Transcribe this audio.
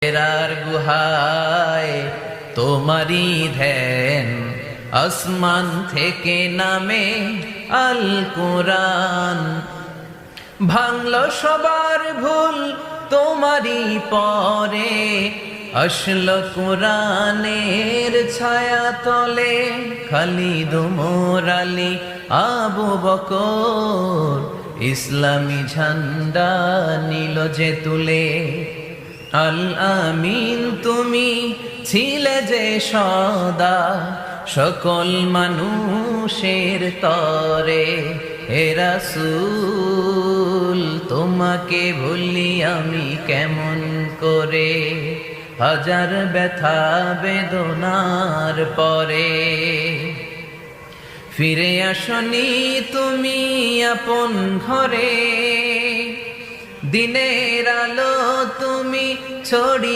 হেরার গুহায় তোমারই ধ্যান, আসমান থেকে নামে আল কোরআন। ভাঙল সবার ভুল তোমারই পরে, আসলো কোরআনের ছায়া তলে। খালিদ ওমর আলী আবু বকর ইসলামী ঝান্ডা নিল যে তুলে। আল আমিন তুমি ছিলে যে সদা, সকল মানুষের তরে। হে রাসূল তোমাকে ভুলি আমি কেমন করে, হাজার ব্যথা বেদনার পরে। ফিরে আসনি তুমি আপন ঘরে, দিনের আলো তুমি ছড়িয়ে